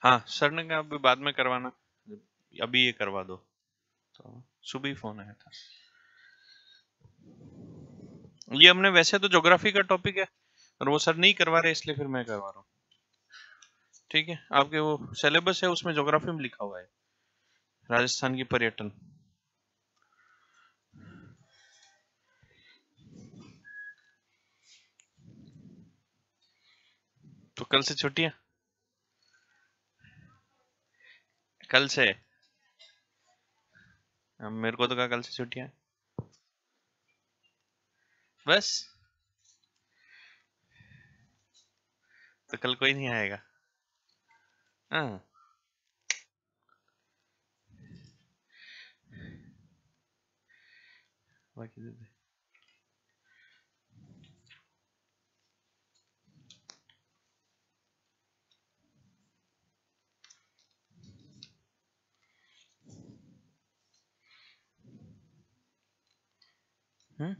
हाँ सर ने कहा अभी बाद में करवाना, अभी ये करवा दो, तो सुबह ही फोन आया था। ये हमने वैसे तो ज्योग्राफी का टॉपिक है और वो सर नहीं करवा रहे, इसलिए फिर मैं करवा रहा हूँ। ठीक है, आपके वो सिलेबस है उसमें ज्योग्राफी में लिखा हुआ है राजस्थान की पर्यटन। तो कल से छुट्टियां, कल से मेरे को तो कहा कल से छुट्टियां बस, तो कल कोई नहीं आएगा। हाँ बाकी दे दे। हम्म,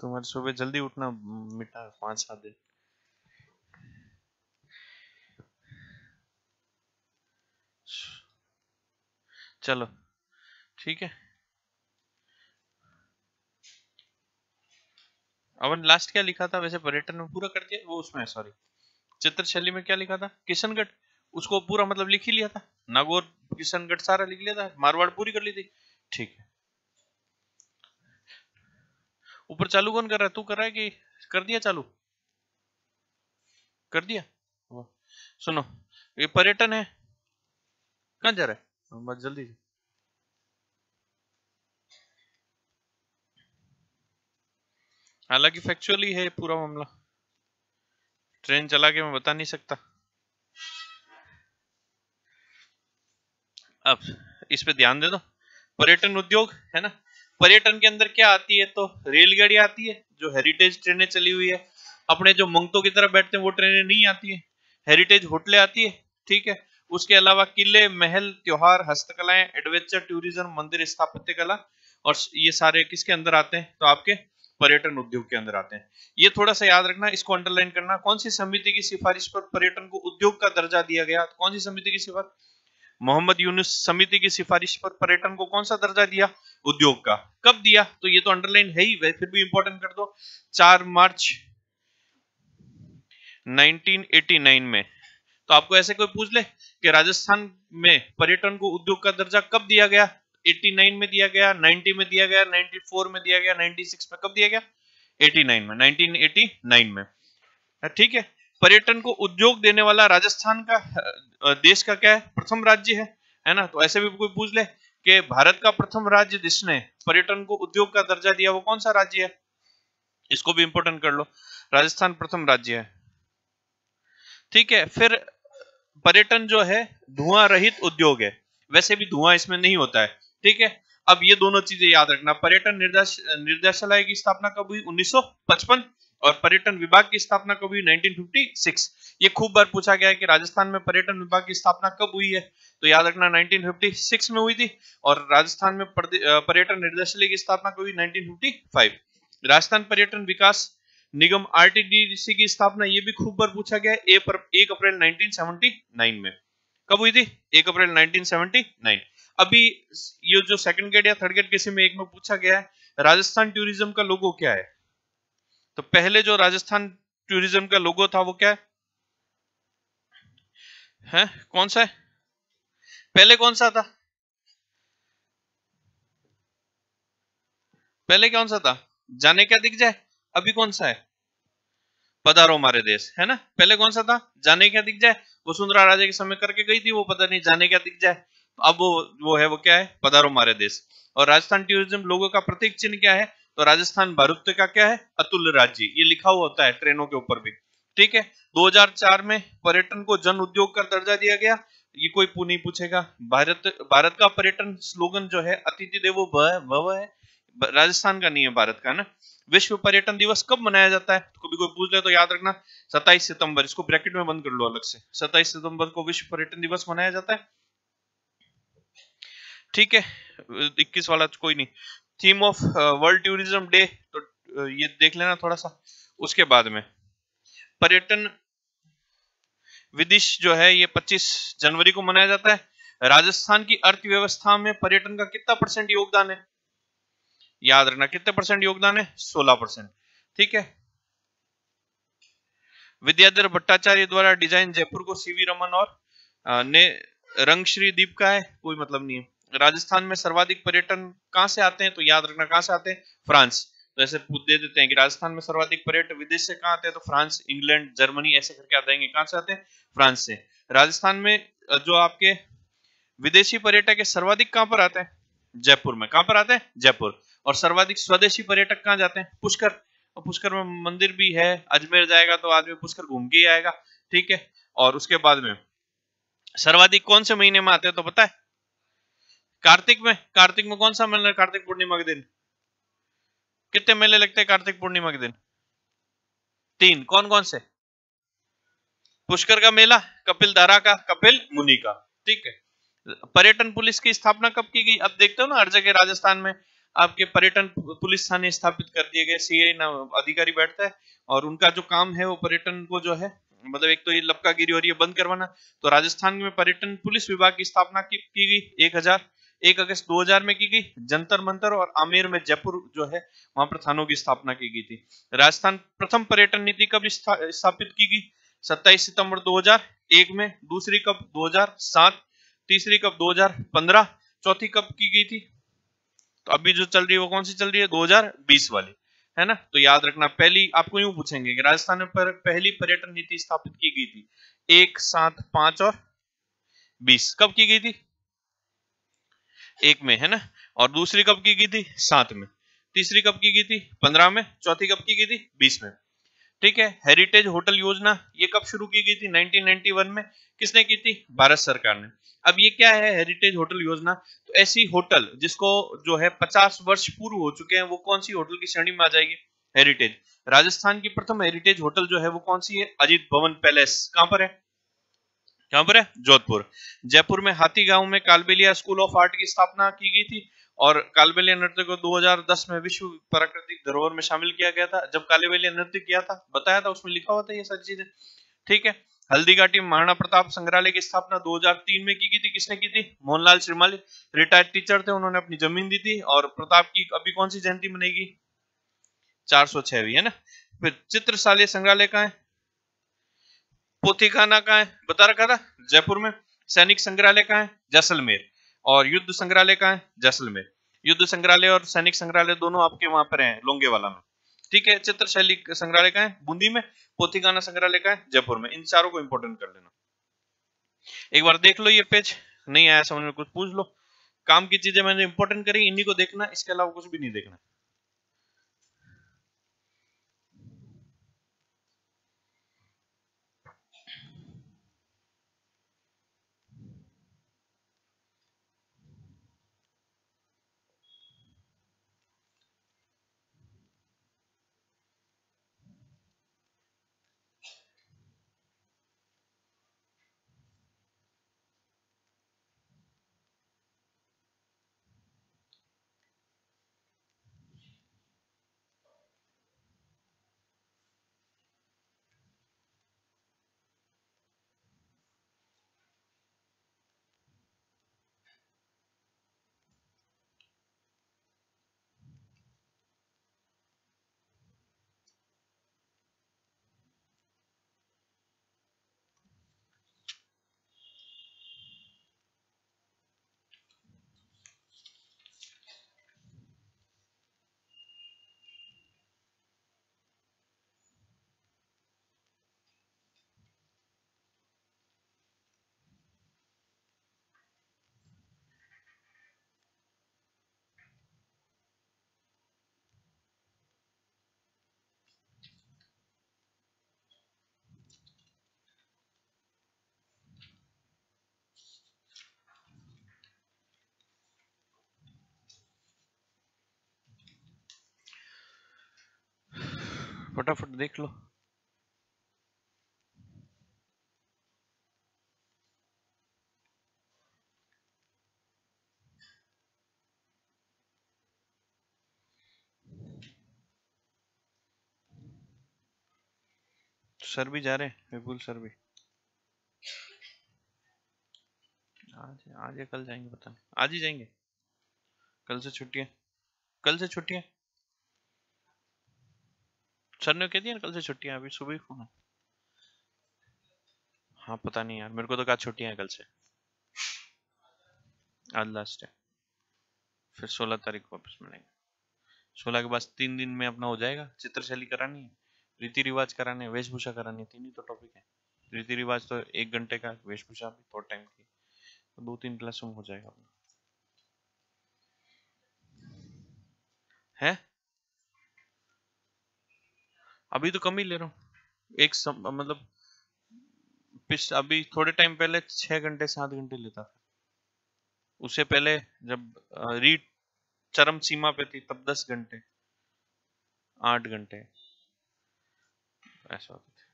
तुम्हारे सुबह जल्दी उठना मिटा 5-7 दिन। चलो ठीक है। अपन लास्ट क्या लिखा था वैसे, पर्यटन में पूरा कर दिया वो, उसमें सॉरी चित्रशैली में क्या लिखा था, किशनगढ़, उसको पूरा मतलब लिख ही लिया था, नागौर किशनगढ़ सारा लिख लिया था, मारवाड़ पूरी कर ली थी। ठीक है, ऊपर चालू कौन कर रहा है, तू कर रहा है कि कर दिया चालू, कर दिया। वाह। सुनो, ये पर्यटन है, कहाँ जा रहा है, बस जल्दी से। हालांकि फैक्चुअली है पूरा मामला, ट्रेन चला के मैं बता नहीं सकता। अब इस पे ध्यान दे दो, पर्यटन उद्योग है ना, पर्यटन के अंदर क्या आती है, तो रेलगाड़ी आती है जो हेरिटेज ट्रेनें चली हुई है, अपने जो मंगतों की तरह बैठते हैं वो ट्रेनें नहीं आती है, हेरिटेज होटलें आती है। ठीक है, उसके अलावा किले, महल, त्योहार, हस्तकलाएं, एडवेंचर टूरिज्म, मंदिर स्थापत्य कला, और ये सारे किसके अंदर आते हैं, तो आपके पर्यटन उद्योग के अंदर आते हैं। ये थोड़ा सा याद रखना, इसको अंडरलाइन करना, कौन सी समिति की सिफारिश पर पर्यटन को उद्योग का दर्जा दिया गया, कौन सी समिति की सिफारिश, मोहम्मद यूनुस समिति की सिफारिश पर पर्यटन को कौन सा दर्जा दिया, उद्योग का। कब दिया, तो ये तो अंडरलाइन है ही, फिर भी इंपॉर्टेंट कर दो, 4 मार्च 1989 में। तो आपको ऐसे कोई पूछ ले कि राजस्थान में पर्यटन को उद्योग का दर्जा कब दिया गया, 89 में दिया गया, 90 में दिया गया, 94 में दिया गया, 96 में, कब दिया गया, 89 में, 1989 में। ठीक है, पर्यटन को उद्योग देने वाला राजस्थान का देश का क्या है, प्रथम राज्य है ना। तो ऐसे भी कोई पूछ ले कि भारत का प्रथम राज्य जिसने पर्यटन को उद्योग का दर्जा दिया वो कौन सा राज्य है, इसको भी इंपोर्टेंट कर लो, राजस्थान प्रथम राज्य है। ठीक है, फिर पर्यटन जो है धुआं रहित उद्योग है, वैसे भी धुआं इसमें नहीं होता है। ठीक है, अब ये दोनों चीजें याद रखना, पर्यटन निर्देशालय की स्थापना कब हुई, 1955, और पर्यटन विभाग की स्थापना कब हुई, 1956। ये खूब बार पूछा गया है कि राजस्थान में पर्यटन विभाग की स्थापना कब हुई है, तो याद रखना 1956 में हुई थी, और राजस्थान में पर्यटन निर्देशालय की स्थापना कब हुई, 1955। राजस्थान पर्यटन विकास निगम आरटीडीसी की स्थापना, ये भी खूब बार पूछा गया है, 1 अप्रैल 1979 में। कब हुई थी, 1 अप्रैल 1979। अभी ये जो सेकंड गेट या थर्ड गेट किसी में एक में पूछा गया है, राजस्थान टूरिज्म का लोगो क्या है, तो पहले जो राजस्थान टूरिज्म का लोगो था वो क्या है कौन सा है, पहले कौन सा था, पहले कौन सा था, जाने क्या दिख जाए, अभी कौन सा है, पधारो हमारे देश, है ना। पहले कौन सा था, जाने क्या दिख जाए, वसुंधरा राजे के समय करके गई थी वो, पता नहीं जाने क्या दिख जाए, तो अब वो है, वो क्या है, पधारो हमारे देश। और राजस्थान टूरिज्म लोगो का प्रतीक चिन्ह क्या है, तो राजस्थान भारुत्य का क्या है, अतुल्य राज्य, ये लिखा हुआ होता है ट्रेनों के ऊपर भी। ठीक है, 2004 में पर्यटन को जन उद्योग का दर्जा दिया गया, ये कोई नहीं पूछेगा। भारत भारत का पर्यटन स्लोगन जो है अतिथि देवो भव है, राजस्थान का नहीं है, भारत का ना। विश्व पर्यटन दिवस कब मनाया जाता है, तो कभी कोई पूछ ले तो याद रखना 27 सितंबर, इसको ब्रैकेट में बंद कर लो अलग से, 27 सितंबर को विश्व पर्यटन दिवस मनाया जाता है। ठीक है, 21 वाला कोई नहीं। Theme of world tourism day, तो ये देख लेना थोड़ा सा। उसके बाद में पर्यटन विदिश जो है ये 25 जनवरी को मनाया जाता है। राजस्थान की अर्थव्यवस्था में पर्यटन का कितना परसेंट योगदान है? याद रखना, कितने परसेंट योगदान है? 16%। ठीक है। विद्याधर भट्टाचार्य द्वारा डिजाइन जयपुर को सीवी रमन और ने रंगश्री द्वीप का है, कोई मतलब नहीं है। राजस्थान में सर्वाधिक पर्यटन कहां से आते हैं? तो याद रखना कहां से आते हैं? फ्रांस। तो ऐसे दे देते हैं कि राजस्थान में सर्वाधिक पर्यटक विदेश से कहां आते हैं? तो फ्रांस, इंग्लैंड, जर्मनी, ऐसे करके आ जाएंगे। कहां से आते हैं? फ्रांस से। राजस्थान में जो आपके विदेशी पर्यटक है सर्वाधिक कहां पर आते हैं? जयपुर में। कहां पर आते हैं? जयपुर। और सर्वाधिक स्वदेशी पर्यटक कहां जाते हैं? पुष्कर। और पुष्कर में मंदिर भी है, अजमेर जाएगा तो आदमी पुष्कर घूम के ही आएगा। ठीक है। और उसके बाद में सर्वाधिक कौन से महीने में आते हैं? तो पता है? कार्तिक में। कार्तिक में कौन सा मेला? कार्तिक पूर्णिमा के दिन। कितने मेले लगते हैं कार्तिक पूर्णिमा के दिन? 3। कौन कौन से? पुष्कर का मेला, कपिल धारा का, कपिल मुनि का। ठीक है। पर्यटन पुलिस की स्थापना कब की गई? अब देखते हो ना हर जगह राजस्थान में आपके पर्यटन पुलिस थाने स्थापित कर दिए गए। सीआई अधिकारी बैठता है और उनका जो काम है वो पर्यटन को जो है, मतलब एक तो ये लपकागिरी और ये बंद करवाना। तो राजस्थान में पर्यटन पुलिस विभाग की स्थापना की गई 1 अगस्त 2000 में की गई। जंतर मंतर और आमेर में जयपुर जो है वहां पर थानों की स्थापना की गई थी। राजस्थान प्रथम पर्यटन नीति कब स्थापित की गई? 27 सितंबर 2001 में। दूसरी कब? 2007। तीसरी कब? 2015। चौथी कब की गई थी? तो अभी जो चल रही है वो कौन सी चल रही है? 2020 वाली, है ना। तो याद रखना, पहली आपको यूं पूछेंगे कि राजस्थान में पहली पर्यटन नीति स्थापित की गई थी 1, 7, 5 और 20। कब की गई थी? 1 में, है ना। और दूसरी कब की गई थी? 7 में। तीसरी कब की गई थी? 15 में। चौथी कब की गई थी? 20 में। ठीक है। हेरिटेज होटल योजना ये कब शुरू की गई थी? 1991 में। किसने की थी? भारत सरकार ने। अब ये क्या है हेरिटेज होटल योजना? तो ऐसी होटल जिसको जो है 50 वर्ष पूर्व हो चुके हैं, वो कौन सी होटल की श्रेणी में आ जाएगी? हेरिटेज। राजस्थान की प्रथम हेरिटेज होटल जो है वो कौन सी है? अजीत भवन पैलेस। कहां पर है? कहां पर है? जोधपुर। जयपुर में हाथी गांव में कालबेलिया स्कूल ऑफ आर्ट की स्थापना की गई थी और कालबेलिया नृत्य को 2010 में विश्व प्राकृतिक धरोहर में शामिल किया गया था। जब कालबेलिया नृत्य किया था बताया था, उसमें लिखा हुआ था ये सारी चीजें। ठीक है। हल्दी घाटी महाराणा प्रताप संग्रहालय की स्थापना 2003 में की गई थी। किसने की थी? मोहनलाल श्रीमाली। रिटायर्ड टीचर थे, उन्होंने अपनी जमीन दी थी। और प्रताप की अभी कौन सी जयंती मनेगी? 406वीं, है ना। फिर चित्रशाली संग्रहालय कहाँ है? पोथीखाना कहाँ है? बता रखा था जयपुर में। सैनिक संग्रहालय कहाँ है? जैसलमेर। और युद्ध संग्रहालय कहाँ है? जैसलमेर। युद्ध संग्रहालय और सैनिक संग्रहालय दोनों आपके वहां पर हैं, लोंगेवाला में। ठीक है। चित्रशैली संग्रहालय कहाँ है? बूंदी में। पोथीखाना संग्रहालय कहाँ है? जयपुर में। इन चारों को इंपोर्टेंट कर लेना। एक बार देख लो ये पेज, नहीं आया समझ में कुछ पूछ लो। काम की चीजें मैंने इंपोर्टेंट करी, इन्हीं को देखना, इसके अलावा कुछ भी नहीं देखना। फटाफट देख लो। सर भी जा रहे हैं, विपुल सर भी। आज आज या कल जाएंगे, पता नहीं, आज ही जाएंगे। कल से छुट्टी है, कल से छुट्टी है। सर ने कह दिया ना कल से छुट्टी है, अभी सुबह ही फोन। हाँ पता नहीं यार, मेरे को तो कहा छुट्टियां हैं कल से। आज लास्ट है, फिर 16 तारीख को वापस मिलेंगे। 16 के बाद 3 दिन में अपना हो जाएगा। चित्रशैली करानी है, रीति रिवाज कराने हैं, वेशभूषा करानी है, 3 ही तो टॉपिक है। रीति रिवाज तो 1 घंटे का, वेशभूषा भी थोड़ा टाइम की, तो 2-3 क्लास में हो जाएगा अपना। है अभी तो कम ही ले रहा हूँ, मतलब अभी थोड़े टाइम पहले 6 घंटे 7 घंटे लेता था। उससे पहले जब रीट चरम सीमा पे थी तब 10 घंटे 8 घंटे ऐसा होता था।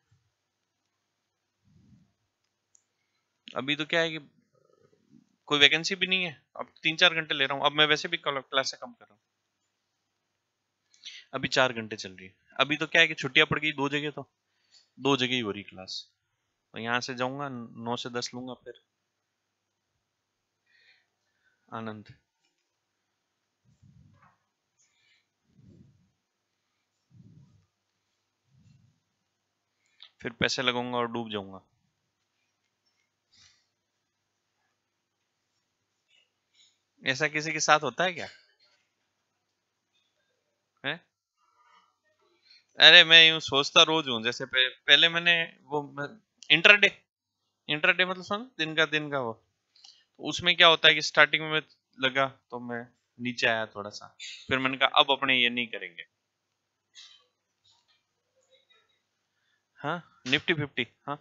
अभी तो क्या है कि कोई वैकेंसी भी नहीं है, अब 3-4 घंटे ले रहा हूँ। अब मैं वैसे भी क्लास से कम कर रहा हूँ, अभी 4 घंटे चल रही है। अभी तो क्या है कि छुट्टियां पड़ गई 2 जगह, तो 2 जगह ही हो रही क्लास। तो यहाँ से जाऊंगा 9 से 10 लूंगा, फिर आनंद। फिर पैसे लगाऊंगा और डूब जाऊंगा। ऐसा किसी के साथ होता है क्या? है? अरे मैं यूं सोचता रोज हूँ, जैसे पहले मैंने वो इंटरडे, इंटरडे मतलब समझ, दिन का वो। तो उसमें क्या होता है कि स्टार्टिंग में लगा तो मैं नीचे आया थोड़ा सा, फिर मैंने कहा अब अपने ये नहीं करेंगे। हाँ, निफ्टी 50। हाँ।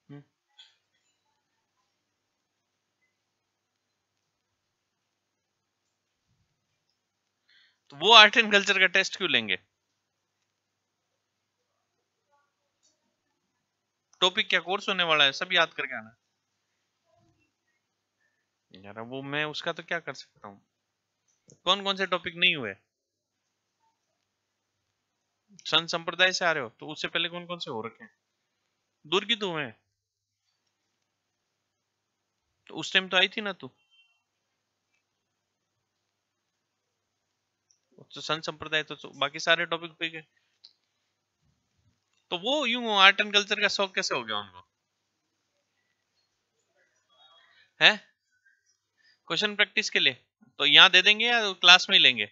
हम्म, तो वो आर्ट एंड कल्चर का टेस्ट क्यों लेंगे? टॉपिक क्या कोर्स होने वाला है, सब याद करके आना। यार वो मैं उसका तो क्या कर सकता हूँ। कौन कौन से टॉपिक नहीं हुए? संत संप्रदाय से आ रहे हो तो उससे पहले कौन कौन से हो रखे हैं? दूर की तो हुए, तो उस टाइम तो आई थी ना तू। तो संत संप्रदाय तो बाकी सारे टॉपिक पे गए। तो वो यूं आर्ट एंड कल्चर का शौक कैसे हो गया उनको? है क्वेश्चन प्रैक्टिस के लिए? तो यहाँ दे देंगे या क्लास में ही लेंगे?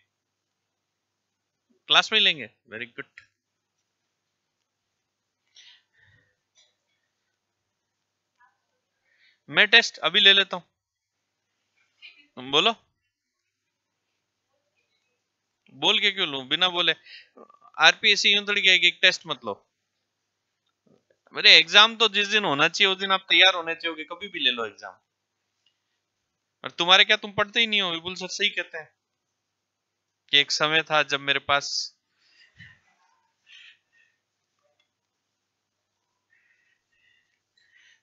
क्लास में ही लेंगे, वेरी गुड। मैं टेस्ट अभी ले लेता हूँ, तुम बोलो। बोल के क्यों लूं, बिना बोले? आरपीएससी यूं थोड़ी कहेगी एक टेस्ट मत लो। मेरे एग्जाम तो जिस दिन होना चाहिए उस दिन आप तैयार होने चाहिए, कभी भी ले लो एग्जाम। और तुम्हारे क्या, तुम पढ़ते ही नहीं हो, बिल्कुल सर सही कहते हैं कि एक समय था जब मेरे पास,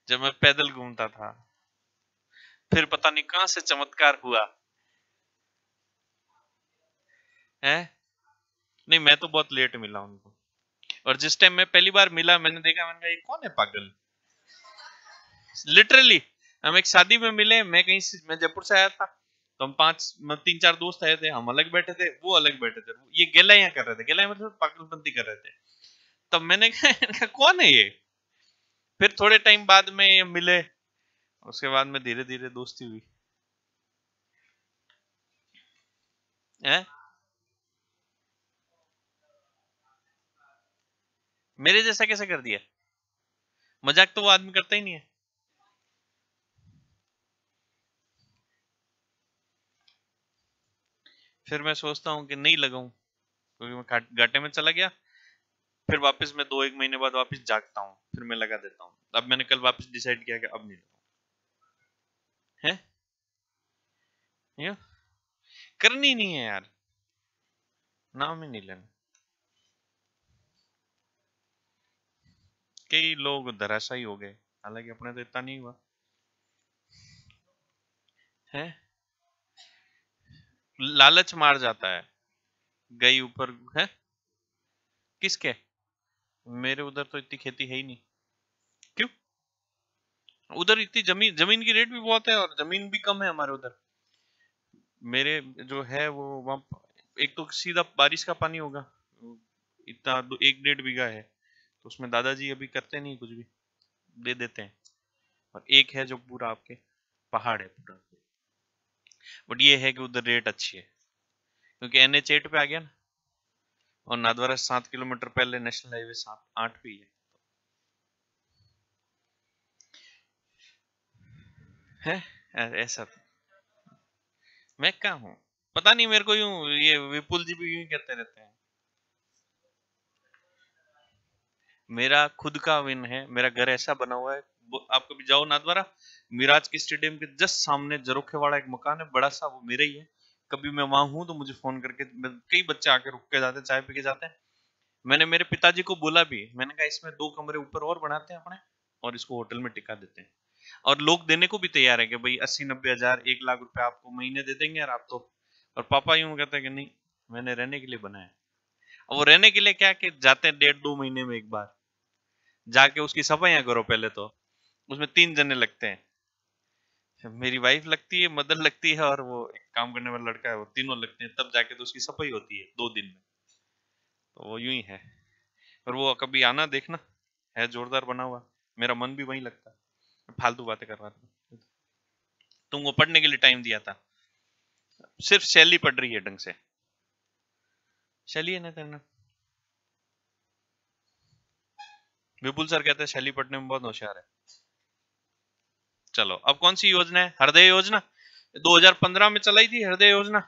जब मैं पैदल घूमता था, फिर पता नहीं कहां से चमत्कार हुआ। है? नहीं, मैं तो बहुत लेट मिला उनको। और जिस टाइम मैं पहली बार मिला, मैंने देखा, मैंने कहा ये कौन है पागल। लिटरली हम एक शादी में मिले, मैं जयपुर से आया था, तो हम 3-4 दोस्त आए थे, हम अलग बैठे थे, वो अलग बैठे थे, ये गेलाइयां कर रहे थे, गेलाइयां मतलब पागलपंती कर रहे थे। तब मैंने कहा इनका कौन है ये। फिर थोड़े टाइम बाद में ये मिले, उसके बाद में धीरे धीरे दोस्ती हुई। है? मेरे जैसा कैसे कर दिया? मजाक तो वो आदमी करता ही नहीं है। फिर मैं सोचता हूँ कि नहीं लगाऊं, क्योंकि मैं घाटे में चला गया। फिर वापस मैं 2-1 महीने बाद वापस जागता हूँ, फिर मैं लगा देता हूँ। अब मैंने कल वापस डिसाइड किया कि अब नहीं लगाऊं। है? ये करनी नहीं है यार, नाम ही नहीं लेना। कई लोग धराशायी हो गए, हालांकि अपने तो इतना नहीं हुआ। है? लालच मार जाता है। गई ऊपर है। किसके? मेरे उधर तो इतनी खेती है ही नहीं। क्यों? उधर इतनी जमीन जमीन की रेट भी बहुत है और जमीन भी कम है हमारे उधर। मेरे जो है वो वहाँ एक तो सीधा बारिश का पानी होगा, इतना 1-1.5 बीघा है, तो उसमें दादाजी अभी करते नहीं कुछ भी, दे देते हैं। और एक है जो पूरा आपके पहाड़ है पूरा, बट ये है कि उधर रेट अच्छी है क्योंकि NH 8 पे आ गया ना, और नाथद्वारा 7 किलोमीटर पहले नेशनल हाईवे 7-8 पे ही ऐसा तो मैं क्या हूँ, पता नहीं मेरे को, यूं ये विपुल जी भी यूं ही कहते रहते हैं। मेरा खुद का विन है, मेरा घर ऐसा बना हुआ है, आप कभी जाओ नाथद्वारा, मिराज के स्टेडियम के जस्ट सामने जरोखे वाला एक मकान है बड़ा सा, वो मेरा ही है। कभी मैं वहां हूँ तो मुझे फोन करके कई बच्चे आके रुक के जाते हैं, चाय पी के जाते हैं। मैंने मेरे पिताजी को बोला भी, मैंने कहा इसमें 2 कमरे ऊपर और बनाते हैं अपने, और इसको होटल में टिका देते हैं। और लोग देने को भी तैयार है कि भाई 80-90 हजार 1 लाख रुपए आपको महीने दे देंगे यार आप तो। और पापा यूं कहते हैं कि नहीं, मैंने रहने के लिए बनाया है। और वो रहने के लिए क्या कि जाते हैं 1.5-2 महीने में एक बार, जाके उसकी सफाइयां करो पहले तो। उसमें 3 जने लगते हैं, मेरी वाइफ लगती है, मदर लगती है, और वो एक काम करने वाला लड़का है, वो तीनों लगते हैं, तब जाके तो उसकी सफाई होती है 2 दिन में। तो वो यूं ही है। और वो कभी आना देखना, है जोरदार बना हुआ, मेरा मन भी वहीं लगता है। फालतू बातें कर रहा था, तुमको पढ़ने के लिए टाइम दिया था, सिर्फ शैली पढ़ रही है ढंग से। शैली है ना तेरा? विपुल सर कहते हैं शैली पढ़ने में बहुत होशियार है। चलो, अब कौन सी योजना है? हृदय योजना 2015 में चलाई थी, हृदय योजना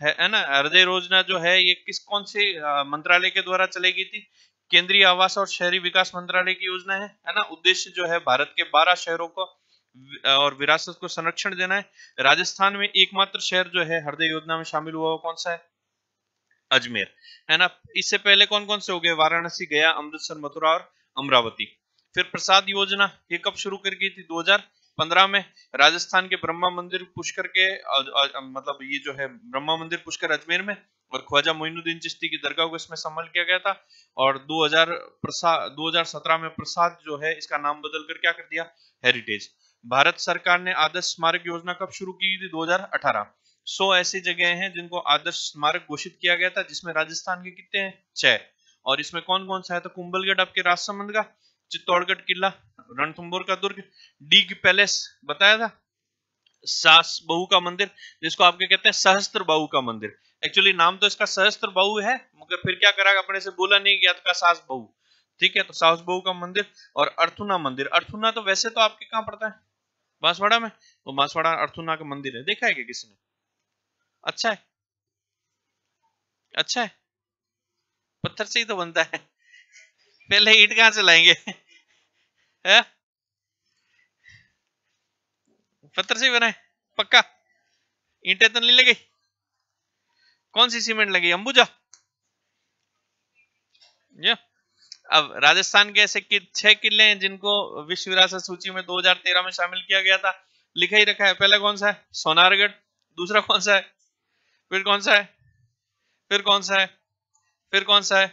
है ना। हृदय योजना जो है ये कौन से मंत्रालय के द्वारा चलाई गई थी? केंद्रीय आवास और शहरी विकास मंत्रालय की योजना है ना। उद्देश्य जो है भारत के 12 शहरों को और विरासत को संरक्षण देना है। राजस्थान में एकमात्र शहर जो है हृदय योजना में शामिल हुआ, वो कौन सा है? अजमेर, है ना। इससे पहले कौन कौन से हो गए? वाराणसी, गया, अमृतसर, मथुरा और अमरावती। फिर प्रसाद योजना ये कब शुरू कर गई थी? 2015 में। राजस्थान के ब्रह्मा मंदिर पुष्कर के मतलब ये जो है ब्रह्मा मंदिर पुष्कर अजमेर में, और ख्वाजा मोइनुद्दीन चिश्ती की दरगाह को इसमें सम्मिलित किया गया था। और 2017 में प्रसाद जो है इसका नाम बदल कर क्या कर दिया? हेरिटेज। भारत सरकार ने आदर्श स्मारक योजना कब शुरू की थी? 2018। 100 ऐसी जगह हैं जिनको आदर्श स्मारक घोषित किया गया था, जिसमें राजस्थान के कितने हैं? 6। और इसमें कौन कौन सा है? तो कुंभलगढ़ आपके राजसमंद का, चित्तौड़गढ़ किला, रणथंभौर का दुर्ग, डीग पैलेस बताया था, सास बहू का मंदिर जिसको आपके कहते हैं सहस्त्र बाहु का मंदिर। एक्चुअली नाम तो इसका सहस्त्र बाहु है, मगर फिर क्या करा, अपने से बोला नहीं गया तो सास बहू। ठीक है, तो सास बहू का मंदिर। और अर्थुना मंदिर, अर्थुना तो वैसे तो आपके कहाँ पड़ता है? बांसवाड़ा में। तो बांसवाड़ा अर्थुना का मंदिर है, देखा है क्या किसी ने? अच्छा है, अच्छा है। पत्थर से ही तो बनता है, पहले ईंट कहाँ से लाएंगे? है? पत्थर से ही बना है पक्का? ईंटें तो नहीं लगी? कौन सी सीमेंट लगी? अंबुजा? ये अब राजस्थान के ऐसे 6 किले हैं जिनको विश्व विरासत सूची में 2013 में शामिल किया गया था, लिखा ही रखा है। पहला कौन सा है? सोनारगढ़। दूसरा कौन सा है? फिर कौन सा है? फिर कौन सा है? फिर कौन सा है?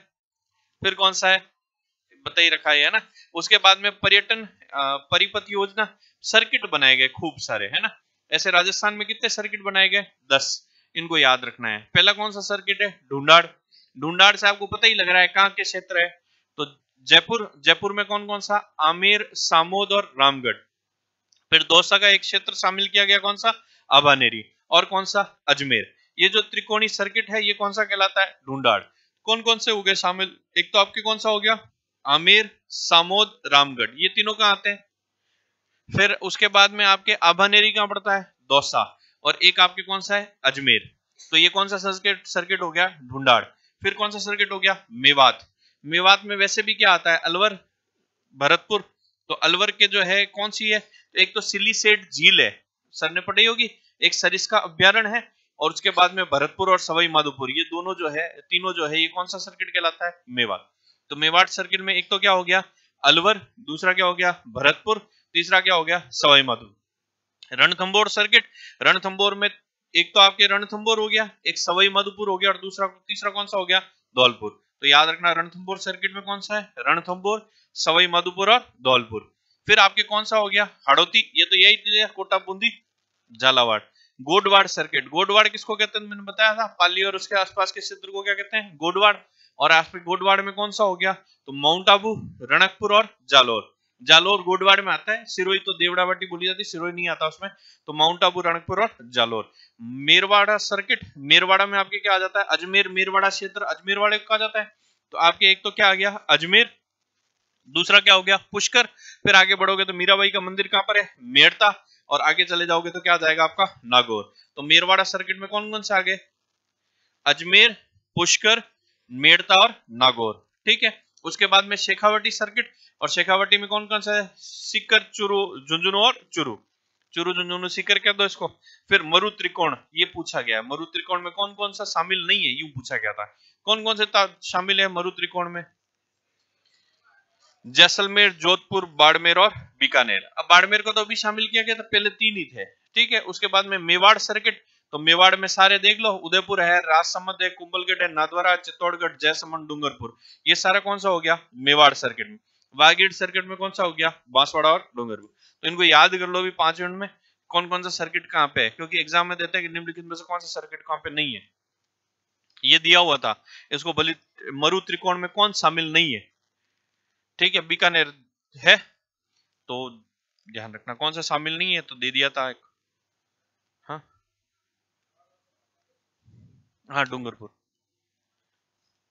फिर कौन सा है? बता ही रखा है ना। उसके बाद में पर्यटन परिपथ योजना, सर्किट बनाए गए खूब सारे, है ना। ऐसे राजस्थान में कितने सर्किट बनाए गए? 10। इनको याद रखना है। पहला कौन सा सर्किट है? ढूंढाड़। ढूंढाड़ से आपको पता ही लग रहा है कहाँ के क्षेत्र है। तो जयपुर, जयपुर में कौन कौन सा? आमेर, सामोद और रामगढ़। फिर दौसा का एक क्षेत्र शामिल किया गया, कौन सा? आभानेरी। और कौन सा? अजमेर। ये जो त्रिकोणी सर्किट है ये कौन सा कहलाता है? ढूंढाड़। कौन कौन से हो गए शामिल? एक तो आपके कौन सा हो गया? आमेर, सामोद, रामगढ़, ये तीनों कहाँ आते हैं? फिर उसके बाद में आपके आभानेरी कहाँ पड़ता है? दौसा। और एक आपके कौन सा है? अजमेर। तो ये कौन सा सर्किट सर्किट हो गया? ढूंढाड़। फिर कौन सा सर्किट हो गया? मेवात। मेवात में वैसे भी क्या आता है? अलवर, भरतपुर। तो अलवर के जो है कौन सी है? तो एक तो सिलीसेट झील है, सर ने पढ़ी होगी, एक सरिस्का अभ्यारण्य है, और उसके बाद में भरतपुर और सवाई माधोपुर, ये दोनों जो है, तीनों जो है, ये कौन सा सर्किट कहलाता है? मेवात। तो मेवात सर्किट में एक तो क्या हो गया? अलवर, दूसरा क्या हो गया? भरतपुर, तीसरा क्या हो गया? सवाई माधोपुर। रणथंभौर सर्किट, रणथंभौर में एक तो आपके रणथंभौर हो गया, एक सवाई माधोपुर हो गया, और दूसरा तीसरा कौन सा हो गया? धौलपुर। तो याद रखना रणथंभौर सर्किट में कौन सा है, रणथंभौर, सवाई माधोपुर और धौलपुर। फिर आपके कौन सा हो गया, हाड़ौती, ये तो यही दिया, कोटा, बूंदी, झालावाड़। गोडवाड़ सर्किट, गोडवाड़ किसको कहते हैं मैंने बताया था, पाली और उसके आसपास के क्षेत्र को क्या कहते हैं, गोडवाड़। और आप गोडवाड़ में कौन सा हो गया, तो माउंट आबू, रणकपुर और जालोर। जालोर गोडवाड़ में आता है, सिरोही तो देवड़ावाटी बोली जाती है, सिरोही नहीं आता उसमें। तो माउंट आबू, रणकपुर और जालोर। मेरवाड़ा सर्किट, मेरवाड़ा में आपके क्या आ जाता है, अजमेर, मेरवाड़ा क्षेत्र अजमेर वाले को आ जाता है। तो आपके एक तो क्या आ गया अजमेर, दूसरा क्या हो गया पुष्कर। फिर आगे बढ़ोगे तो मीराबाई का मंदिर कहां पर है, मेड़ता। और आगे चले जाओगे तो क्या आ जाएगा आपका नागौर। तो मेरवाड़ा सर्किट में कौन कौन से आगे, अजमेर, पुष्कर, मेड़ता और नागौर। ठीक है, उसके बाद में शेखावटी सर्किट, और शेखावटी में कौन कौन सा है, सीकर, चुरू, झुंझुनू और चुरू। चुरू, झुंझुनू, सीकर कह दो इसको। फिर मरु त्रिकोण, ये पूछा गया, मरु त्रिकोण में कौन कौन सा शामिल नहीं है, यूं पूछा गया था। कौन कौन से शामिल है मरु त्रिकोण में, जैसलमेर, जोधपुर, बाड़मेर और बीकानेर। अब बाड़मेर को तो अभी शामिल किया गया था, पहले 3 ही थे। ठीक है, उसके बाद में मेवाड़ सर्किट, तो मेवाड़ में सारे देख लो, उदयपुर है, राजसमंद है, कुंभलगढ़ है, नाथद्वारा, चित्तौड़गढ़, जयसमंद, डूंगरपुर। ये सारा कौन सा हो गया, मेवाड़ सर्किट में। वागीड सर्किट में कौन सा हो गया, बांसवाड़ा और डूंगरपुर। तो इनको याद कर लो भी 5 मिनट में, कौन कौन सा सर्किट कहाँ पे है, क्योंकि एग्जाम में देते हैं कि निम्नलिखित में से कौन सा सर्किट कहाँ पे नहीं है, ये दिया हुआ था। इसको बलि मरु त्रिकोण में कौन शामिल नहीं है। ठीक है, बीकानेर है, तो ध्यान रखना कौन सा शामिल नहीं है, तो दे दिया था एक। हाँ, हाँ, डूंगरपुर।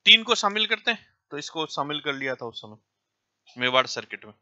3 को शामिल करते हैं, तो इसको शामिल कर लिया था उस समय मेवाड़ सर्किट में।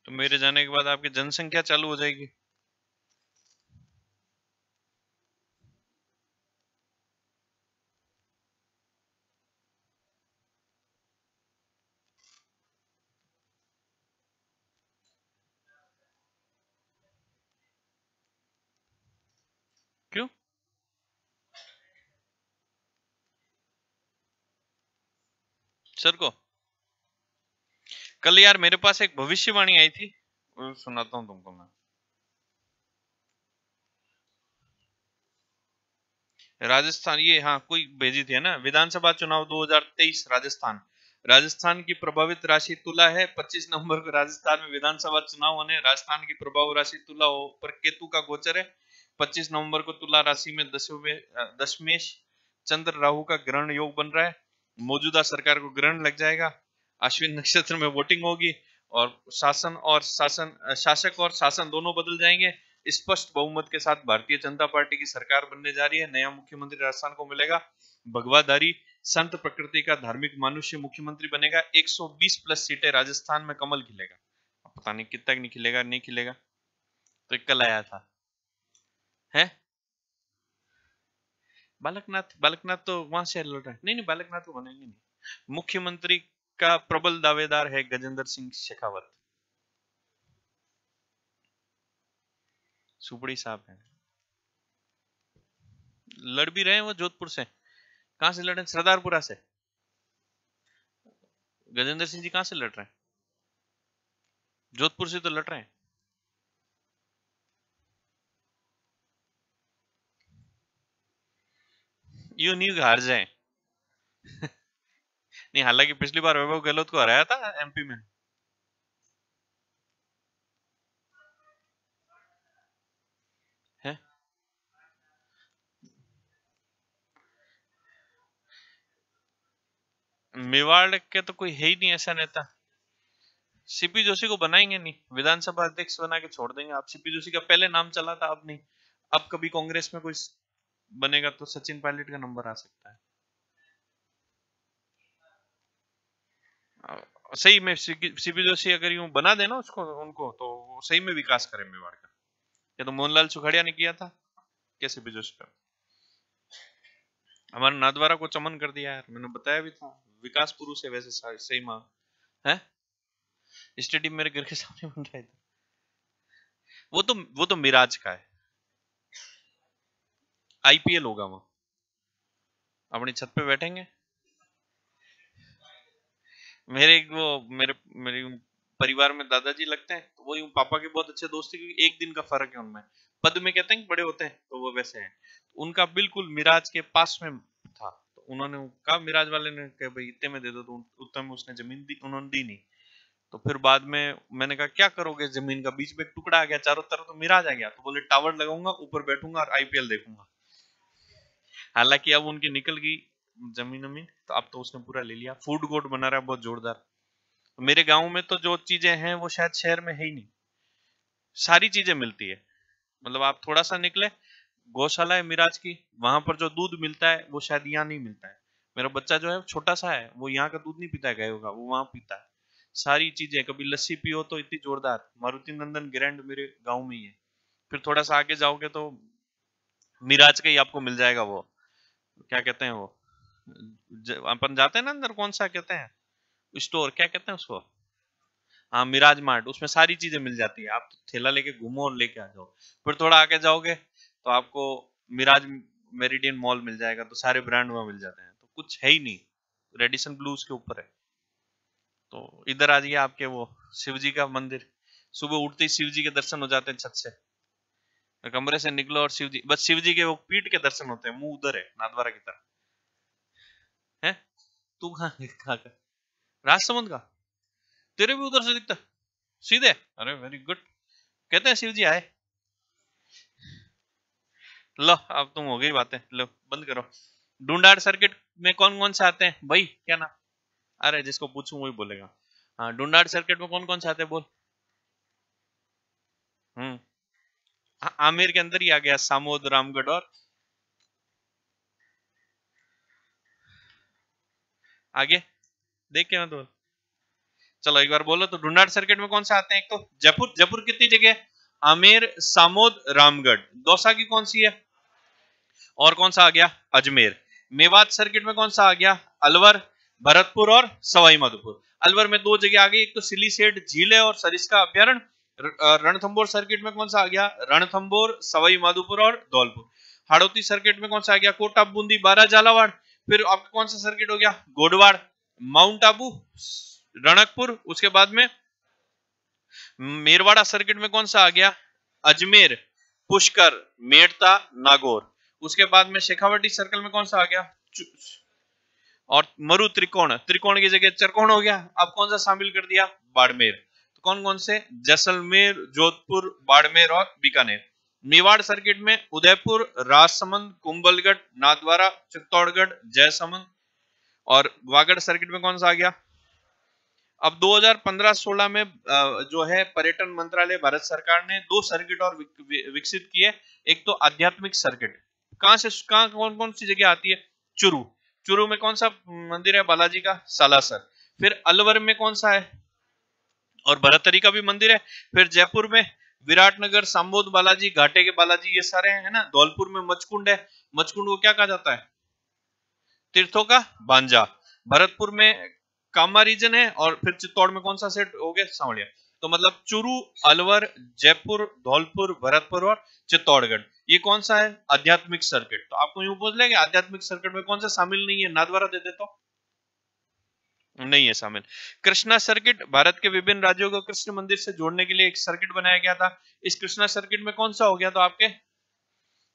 तो मेरे जाने के बाद आपकी जनसंख्या चालू हो जाएगी। क्यों, सर को कल यार मेरे पास एक भविष्यवाणी आई थी, वो सुनाता हूँ तुमको मैं। राजस्थान, ये हाँ कोई भेजी थी है ना, विधानसभा चुनाव 2023 राजस्थान। राजस्थान की प्रभावित राशि तुला है, 25 नवंबर को राजस्थान में विधानसभा चुनाव होने, राजस्थान की प्रभाव राशि तुला हो पर केतु का गोचर है। 25 नवंबर को तुला राशि में दशमेश चंद्र राहु का ग्रहण योग बन रहा है। मौजूदा सरकार को ग्रहण लग जाएगा, अश्विन नक्षत्र में वोटिंग होगी, और शासक और शासन दोनों बदल जाएंगे। स्पष्ट बहुमत के साथ भारतीय जनता पार्टी की सरकार बनने जा रही है, नया मुख्यमंत्री राजस्थान को मिलेगा, भगवाधारी संत प्रकृति का धार्मिक मानुष्य मुख्यमंत्री बनेगा, 120 प्लस सीटें, राजस्थान में कमल खिलेगा। पता नहीं कितना नहीं खिलेगा, नहीं खिलेगा। तो कल आया था है, बालकनाथ, बालकनाथ तो वहां से लड़ रहा है, नहीं नहीं बालकनाथ तो बनेंगे नहीं। मुख्यमंत्री का प्रबल दावेदार है गजेंद्र सिंह शेखावत, सुपड़ी साहब है। लड़ भी रहे हैं वो जोधपुर से। कहां से लड़ रहे हैं, सरदारपुरा से। गजेंद्र सिंह जी कहां से लड़ रहे हैं, जोधपुर से तो लड़ रहे हैं। यूं नहीं हार जाए। नहीं, हालांकि पिछली बार वैभव गहलोत को हराया था एमपी में। मेवाड़ के तो कोई है ही नहीं ऐसा नेता। सीपी जोशी को बनाएंगे नहीं, विधानसभा अध्यक्ष बना के छोड़ देंगे। आप सीपी जोशी का पहले नाम चला था, अब नहीं। अब कभी कांग्रेस में कोई बनेगा तो सचिन पायलट का नंबर आ सकता है। सही में सीपी जोशी अगर यूं बना देना उसको, उनको, तो सही में विकास करे मेवाड़ का। ये तो मोहनलाल सुखाड़िया ने किया था, क्या सीपी जोशी का? हमारे नाथद्वारा को चमन कर दिया यार, मैंने बताया भी था। विकास पुरुष है वैसे, सही मां है। स्टेडियम मेरे घर के सामने बन रहा है। वो तो मिराज का है। आईपीएल होगा वहां, अपनी छत पे बैठेंगे। मेरे मेरे परिवार में दादाजी लगते हैं, तो वो यूं पापा के बहुत अच्छे दोस्त थे, क्योंकि एक दिन का फर्क है उनमें। पद में कहते हैं कि बड़े होते हैं, तो वो वैसे हैं। उनका बिल्कुल मिराज के पास में था, तो उन्होंने कहा, मिराज वाले ने कहा भाई इतने में दे दो, तो उतने में उसने जमीन दी, उन्होंने दी नहीं। तो फिर बाद में मैंने कहा क्या करोगे जमीन का, बीच में एक टुकड़ा आ गया, चारों तरफ तो मिराज आ गया, तो बोले टावर लगाऊंगा, ऊपर बैठूंगा और आईपीएल देखूंगा। हालांकि अब उनकी निकल गई जमीन जमीन, तो अब तो उसने पूरा ले लिया। फूड कोर्ट बना रहा है बहुत जोरदार। मेरे गांव में तो जो चीजें हैं वो शायद शहर में है ही नहीं, सारी चीजें मिलती है। मतलब आप थोड़ा सा निकले, गौशाला है मिराज की, वहां पर जो दूध मिलता है वो शायद यहाँ नहीं मिलता है। मेरा बच्चा जो है छोटा सा है, वो यहाँ का दूध नहीं पीता है गायों का, वो वहां पीता है। सारी चीजें, कभी लस्सी पियो तो इतनी जोरदार, मारुति नंदन ग्रैंड मेरे गांव में ही है। फिर थोड़ा सा आगे जाओगे तो मिराज का ही आपको मिल जाएगा वो, क्या कहते हैं वो, अपन जाते हैं ना अंदर, कौन सा कहते हैं स्टोर, क्या कहते हैं उसको? हाँ, मिराज मार्ट, उसमें सारी चीजें मिल जाती है। आप तो ठेला लेके घूमो और लेके आ जाओ। फिर थोड़ा आगे जाओगे तो आपको मिराज मेरिडियन मॉल मिल जाएगा, तो सारे ब्रांड वहां मिल जाते हैं। तो कुछ है ही नहीं, रेडिसन ब्लू उसके ऊपर है। तो इधर आ जाइए, आपके वो शिव जी का मंदिर, सुबह उठते ही शिव जी के दर्शन हो जाते हैं छत से। कमरे से निकलो और शिव जी, बस शिव जी के वो पीठ के दर्शन होते हैं, मुंह उधर है नाथद्वारा की तरफ है। तू कहाँ का? राजसमंद का? तेरे भी उधर से दिखता सीधे? अरे वेरी गुड। कहते हैं शिव जी आए। लो अब तुम हो गई बातें, लो बंद करो। डूंडार सर्किट में कौन कौन से आते हैं भाई, क्या नाम? अरे जिसको पूछूं वही बोलेगा। हाँ, डूंडार सर्किट में कौन कौन से आते हैं बोल। हम्म। आमेर के अंदर ही आ गया सामोद, रामगढ़ और आगे देख के मत बोल। चलो एक बार बोलो तो, डूंडार सर्किट में कौन से आते हैं? एक तो जयपुर, जयपुर कितनी जगह है? आमेर, सामोद, रामगढ़। दौसा की कौन सी है? और कौन सा आ गया? अजमेर। मेवात सर्किट में कौन सा आ गया? अलवर, भरतपुर और सवाई माधोपुर। अलवर में दो जगह आ गई, एक तो सिलीसेड झील है और सरिस्का अभ्यारण्य। रणथंबोर सर्किट में कौन सा आ गया? रणथंबोर, सवाई माधोपुर और धौलपुर। हाड़ौती सर्किट में कौन सा आ गया? कोटा, बूंदी, बारा, झालावाड़। फिर आपका कौन सा सर्किट हो गया? गोडवाड़, माउंट आबू, रणकपुर। उसके बाद में मेरवाड़ा सर्किट में कौन सा आ गया? अजमेर, पुष्कर, मेड़ता, नागौर। उसके बाद में शेखावटी सर्कल में कौन सा आ गया? और मरु त्रिकोण, त्रिकोण की जगह चरकोण हो गया। अब कौन सा शामिल कर दिया? बाड़मेर। तो कौन कौन से? जैसलमेर, जोधपुर, बाड़मेर और बीकानेर। मेवाड़ सर्किट में उदयपुर, राजसमंद, कुंभलगढ़, नाथद्वारा, चित्तौड़गढ़, जयसमंद। और वागड़ सर्किट में कौन सा आ गया? अब 2015-16 में जो है पर्यटन मंत्रालय भारत सरकार ने दो सर्किट और विकसित किए। एक तो आध्यात्मिक सर्किट, कहां से कहां, कौन कौन सी जगह आती है? चुरू, चुरू में कौन सा मंदिर है बालाजी का? सालासर। फिर अलवर में कौन सा है? और भरतरी का भी मंदिर है। फिर जयपुर में विराटनगर, सांबोद बालाजी, घाटे के बालाजी, ये सारे हैं ना। धौलपुर में मचकुंड है, मचकुंड को क्या कहा जाता है? तीर्थों का भांजा। भरतपुर में कामा रीजन है। और फिर चित्तौड़ में कौन सा सेट हो गया? सांवलिया। तो मतलब चुरू, अलवर, जयपुर, धौलपुर, भरतपुर और चित्तौड़गढ़, ये कौन सा है? आध्यात्मिक सर्किट। तो आपको यूं पूछ ले कि आध्यात्मिक सर्किट में कौन सा शामिल नहीं है, नाथद्वारा दे दे तो नहीं है शामिल। कृष्णा सर्किट, भारत के विभिन्न राज्यों को कृष्ण मंदिर से जोड़ने के लिए एक सर्किट बनाया गया था। इस कृष्णा सर्किट में कौन सा हो गया? तो आपके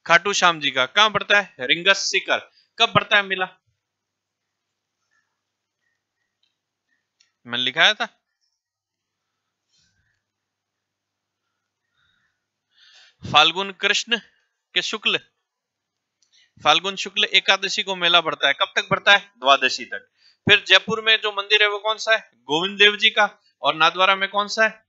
खाटू श्याम जी का। कहां पड़ता है? रिंगस सीकर। कब पड़ता है मेला? मैंने लिखाया था। फाल्गुन कृष्ण के शुक्ल, फाल्गुन शुक्ल एकादशी को मेला पड़ता है। कब तक पड़ता है? द्वादशी तक। फिर जयपुर में जो मंदिर है वो कौन सा है? गोविंद देव जी का। और नाथद्वारा में कौन सा है?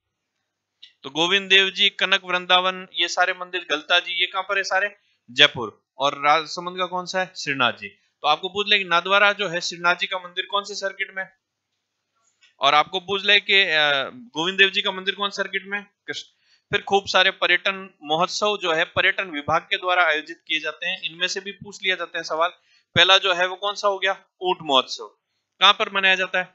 तो गोविंद देव जी, कनक वृंदावन, ये सारे मंदिर, गलता जी, ये कहां पर है सारे? जयपुर। और राजसमंद का कौन सा है? श्रीनाथ जी। तो आपको पूछ ले कि नाथद्वारा जो है श्रीनाथ जी का मंदिर कौन से सर्किट में? और आपको पूछ ले कि गोविंद देव जी का मंदिर कौन सर्किट में? कृष्ण। फिर खूब सारे पर्यटन महोत्सव जो है पर्यटन विभाग के द्वारा आयोजित किए जाते हैं, इनमें से भी पूछ लिया जाते हैं सवाल। पहला जो है वो कौन सा हो गया? ऊंट महोत्सव। कहां पर मनाया जाता है?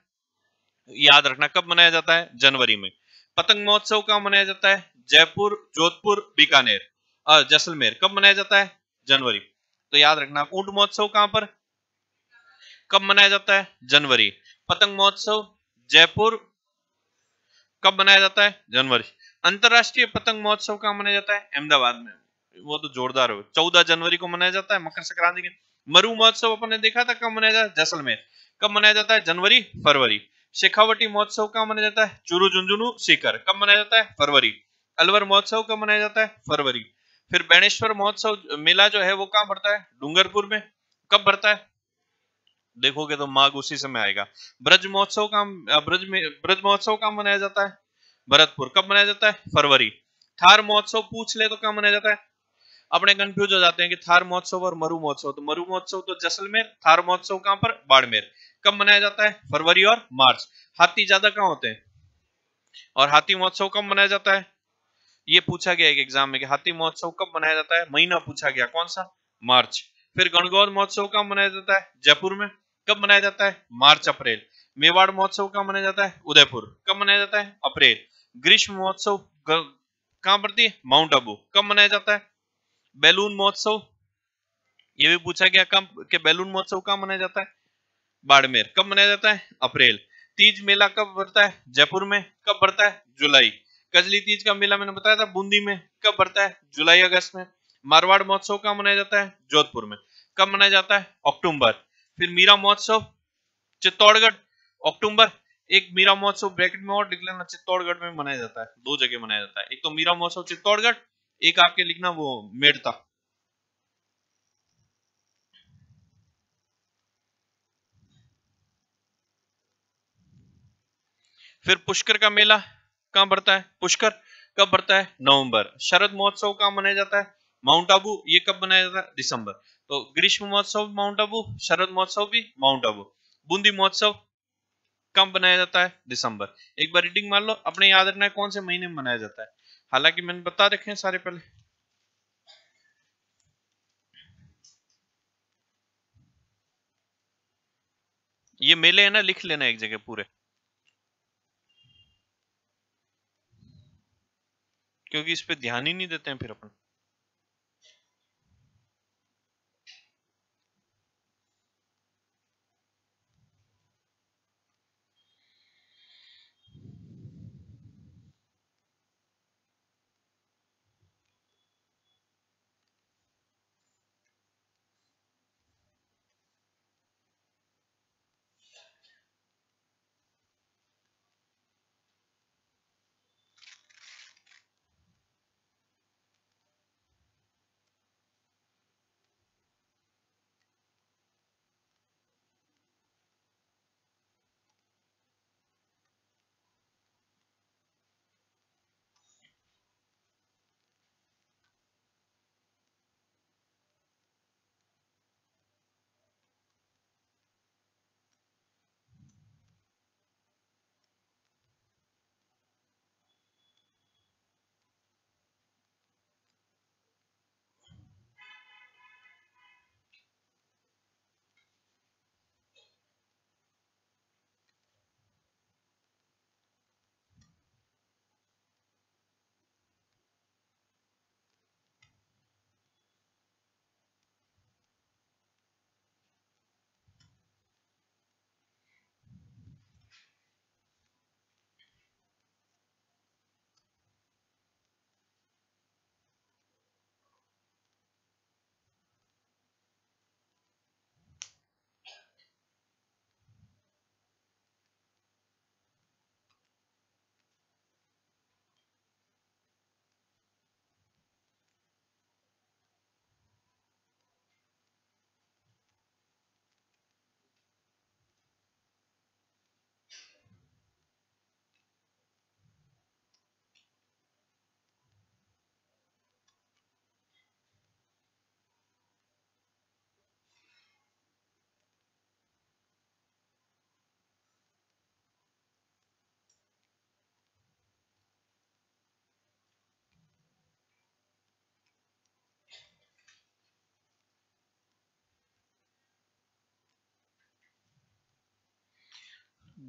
याद रखना, कब मनाया जाता है? जनवरी में। पतंग महोत्सव कहां मनाया जाता है? जयपुर, जोधपुर, बीकानेर, जैसलमेर। कब मनाया जाता है? जनवरी। तो याद रखना, ऊंट महोत्सव कहां पर, कब मनाया जाता है? जनवरी। पतंग महोत्सव जयपुर, कब मनाया जाता है? जनवरी। अंतरराष्ट्रीय पतंग महोत्सव कहां मनाया जाता है? अहमदाबाद में। वो तो जोरदार हो, 14 जनवरी को मनाया जाता है, मकर संक्रांति के। मरु महोत्सव अपन ने देखा था, कब मनाया जाता है? जैसलमेर। कब मनाया जाता है? जनवरी, फरवरी। शेखावटी महोत्सव कहां मनाया जाता है? चूरू झुंझुनू सीकर। कब मनाया जाता है? फरवरी। अलवर महोत्सव कब मनाया जाता है? फरवरी। फिर बेणेश्वर महोत्सव मेला जो है वो कहां पड़ता है? डूंगरपुर में। कब पड़ता है? देखोगे तो माघ उसी समय आएगा। ब्रज महोत्सव का, ब्रज महोत्सव कब मनाया जाता है? भरतपुर। कब मनाया जाता है? फरवरी। थार महोत्सव पूछ ले तो कब मनाया जाता है? अपने कंफ्यूज हो जाते हैं कि थार महोत्सव और मरु महोत्सव। तो मरु महोत्सव तो जैसलमेर, थार महोत्सव कहां पर? बाड़मेर। कब मनाया जाता है? फरवरी और मार्च। हाथी ज्यादा कहां होते हैं? और हाथी महोत्सव कब मनाया जाता है? ये पूछा गया एक एग्जाम में कि हाथी महोत्सव कब मनाया जाता है, महीना पूछा गया, कौन सा? मार्च। फिर गणगौर महोत्सव कब मनाया जाता है? जयपुर में। कब मनाया जाता है? मार्च अप्रैल। मेवाड़ महोत्सव कब मनाया जाता है? उदयपुर। कब मनाया जाता है? अप्रैल। ग्रीष्म महोत्सव कहां पड़ती है? माउंट आबू। कब मनाया जाता है? बैलून महोत्सव, ये भी पूछा गया कब कि बैलून महोत्सव कब मनाया जाता है? बाड़मेर। कब मनाया जाता है? अप्रैल। तीज मेला कब बढ़ता है? जयपुर में। कब बढ़ता है? जुलाई। कजली तीज का मेला मैंने बताया था बूंदी में, कब बढ़ता है? जुलाई अगस्त में। मारवाड़ महोत्सव कब मनाया जाता है? जोधपुर में। कब मनाया जाता है? अक्टूबर। फिर मीरा महोत्सव चित्तौड़गढ़, अक्टूबर। एक मीरा महोत्सव ब्रैकेट में और लिख लेना, चित्तौड़गढ़ में मनाया जाता है, दो जगह मनाया जाता है, एक तो मीरा महोत्सव चित्तौड़गढ़, एक आपके लिखना वो मेड़ता। फिर पुष्कर का मेला कहाँ बढ़ता है? पुष्कर। कब बढ़ता है? नवंबर। शरद महोत्सव कहाँ मनाया जाता है? माउंट आबू। ये कब मनाया जाता है? दिसंबर। तो ग्रीष्म महोत्सव माउंट आबू, शरद महोत्सव भी माउंट आबू। बूंदी महोत्सव कब मनाया जाता है? दिसंबर। एक बार रीडिंग मान लो, अपने याद रखना है कौन से महीने में मनाया जाता है, हालांकि मैंने बता रखे हैं सारे पहले। ये मेले है ना, लिख लेना एक जगह पूरे, क्योंकि इस पे ध्यान ही नहीं देते हैं फिर अपन।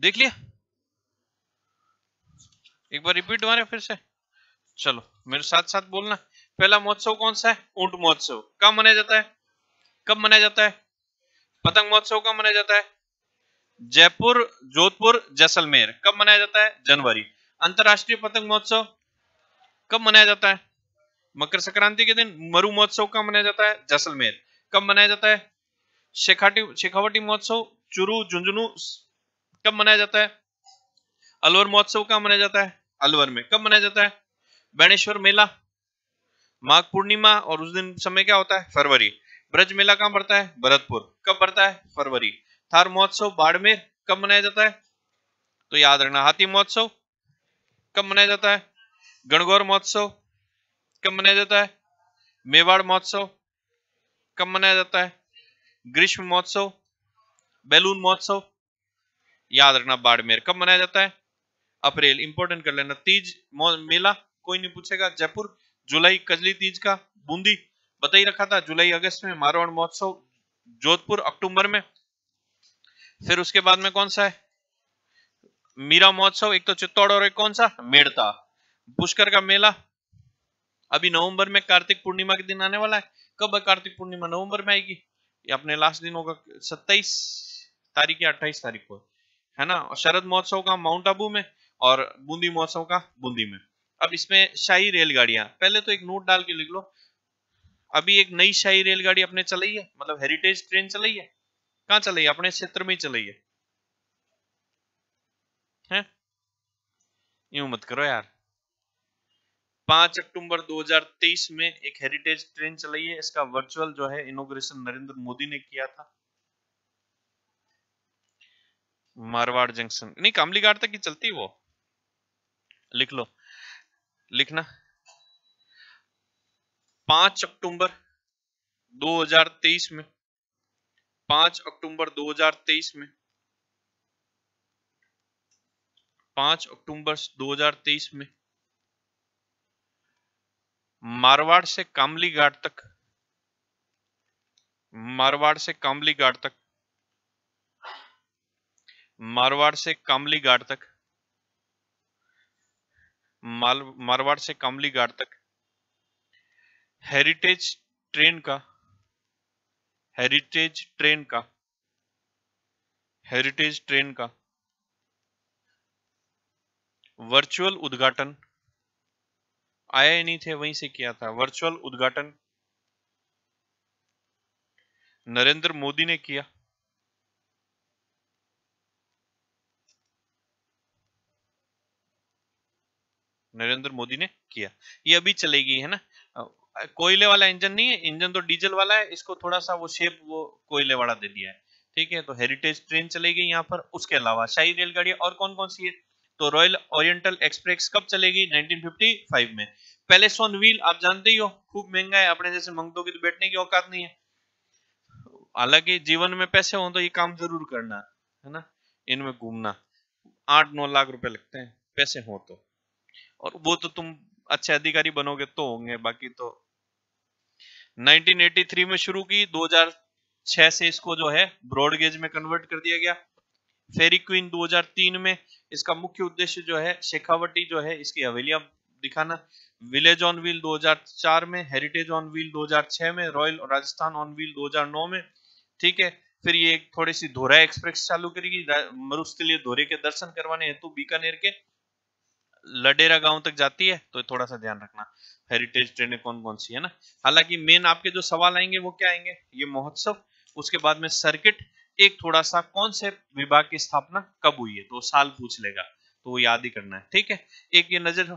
देख लिया, एक बार रिपीट मारे फिर से। चलो मेरे साथ साथ बोलना। पहला महोत्सव कौन सा है? ऊंट महोत्सव। कब मनाया जाता है? कब मनाया जाता है? पतंग महोत्सव कब मनाया जाता है? जयपुर, जोधपुर, जैसलमेर। कब मनाया जाता है? जनवरी। अंतरराष्ट्रीय पतंग महोत्सव कब मनाया जाता है? मकर संक्रांति के दिन। मरु महोत्सव कब मनाया जाता है? जैसलमेर। कब मनाया जाता है? शेखावटी महोत्सव चुरू झुंझुनू कब मनाया जाता है? अलवर महोत्सव कब मनाया जाता है? अलवर में। कब मनाया जाता है? बैणेश्वर मेला माघ पूर्णिमा और उस दिन समय क्या होता है? फरवरी। ब्रज मेला कहां पड़ता है? भरतपुर। कब पड़ता है? फरवरी। थार महोत्सव बाड़मेर कब मनाया जाता है? तो याद रखना। हाथी महोत्सव कब मनाया जाता है? गणगौर महोत्सव कब मनाया जाता है? मेवाड़ महोत्सव कब मनाया जाता है? ग्रीष्म महोत्सव, बैलून महोत्सव याद रखना। बाड़मेर। कब मनाया जाता है? अप्रैल। इंपोर्टेंट कर लेना। तीज मेला कोई नहीं पूछेगा, जयपुर। जुलाई कजली तीज का। बूंदी बता ही रखा था, जुलाई अगस्त में। मारवाड़ महोत्सव जोधपुर अक्टूबर में। फिर उसके बाद में कौन सा है? मीरा महोत्सव, एक तो चित्तौड़ और एक कौन सा? मेड़ता। पुष्कर का मेला अभी नवंबर में कार्तिक पूर्णिमा के दिन आने वाला है। कब है कार्तिक पूर्णिमा? नवंबर में आएगी। ये अपने लास्ट दिन होगा 27 तारीख या 28 तारीख को, है ना। और शरद महोत्सव का माउंट आबू में, और बूंदी महोत्सव का बूंदी में। अब इसमें शाही रेलगाड़ियां, पहले तो एक नोट डाल के लिख लो। अभी एक नई शाही रेलगाड़ी अपने चलाई है, मतलब हेरिटेज ट्रेन चलाई है। कहाँ चलाई है? अपने क्षेत्र में ही चलाई है, हैं? यूं मत करो यार। 5 अक्टूबर 2023 में एक हेरिटेज ट्रेन चलाई है। इसका वर्चुअल जो है इनॉग्रेशन नरेंद्र मोदी ने किया था। मारवाड़ जंक्शन नहीं, कामली घाट तक ही चलती वो। लिख लो, लिखना। 5 अक्टूबर 2023 में, 5 अक्टूबर 2023 में, 5 अक्टूबर 2023 में मारवाड़ से कामली घाट तक, मारवाड़ से कामली घाट तक, मारवाड़ से कामली घाट तक, मारवाड़ से कामली घाट तक हेरिटेज ट्रेन का, हेरिटेज ट्रेन का, हेरिटेज ट्रेन का वर्चुअल उद्घाटन, आया ही नहीं थे वहीं से किया था। वर्चुअल उद्घाटन नरेंद्र मोदी ने किया। नरेंद्र मोदी ने किया। ये अभी चलेगी, है ना। कोयले वाला इंजन नहीं है, इंजन तो डीजल वाला है। इसको थोड़ा सा वो शेप वो कोयले वाला दे दिया है, ठीक है। तो हेरिटेज ट्रेन चलेगी यहाँ पर। उसके अलावा शाही रेलगाड़ी और कौन कौन सी है? तो रॉयल ओरिएंटल एक्सप्रेस कब चलेगी? 1955 में। पैलेस ऑन व्हील आप जानते ही हो, खूब महंगा है। अपने जैसे मंगतों की तो बैठने की औकात नहीं है। हालांकि जीवन में पैसे हो तो ये काम जरूर करना, है ना। इनमें घूमना 8-9 लाख रुपए लगते हैं, पैसे हो तो। और वो तो तुम अच्छे अधिकारी बनोगे तो होंगे, बाकी तो। 1983 में शुरू की, 2006 से इसको जो है ब्रॉडगेज में कन्वर्ट कर दिया गया। फेरी क्वीन 2003 में। इसका मुख्य उद्देश्य जो है शेखावटी जो है इसकी हवेलियां दिखाना। विलेज ऑन व्हील 2004 में, हेरिटेज ऑन व्हील 2006 में, रॉयल राजस्थान ऑन व्हील 2009 में, ठीक है। फिर ये थोड़ी सी धोरा एक्सप्रेस चालू करेगी मरुस्थलीय धोरे के दर्शन करवाने हेतु बीकानेर के लडेरा गांव तक जाती है, तो थोड़ा सा ध्यान रखना हेरिटेज ट्रेनें कौन कौन सी है ना। हालांकि मेन आपके जो सवाल आएंगे वो क्या आएंगे? ये महोत्सव, उसके बाद में सर्किट, एक थोड़ा सा कौन से विभाग की स्थापना कब हुई है, तो साल पूछ लेगा, तो वो याद ही करना है, ठीक है। एक ये नजर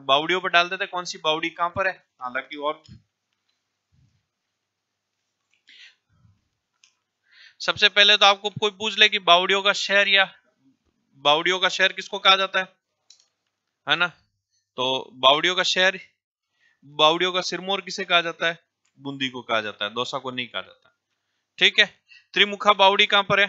बावड़ियों पर डाल देते, कौन सी बावड़ी कहां पर है। हालांकि और सबसे पहले तो आपको कोई पूछ ले कि बावड़ियों का शहर, या बावड़ियों का शहर किसको कहा जाता है ना। तो बावड़ियों का शहर, बावड़ियों का सिरमौर किसे कहा जाता है? बूंदी को कहा जाता है, दौसा को नहीं कहा जाता, ठीक है। त्रिमुखा बावड़ी कहां पर है?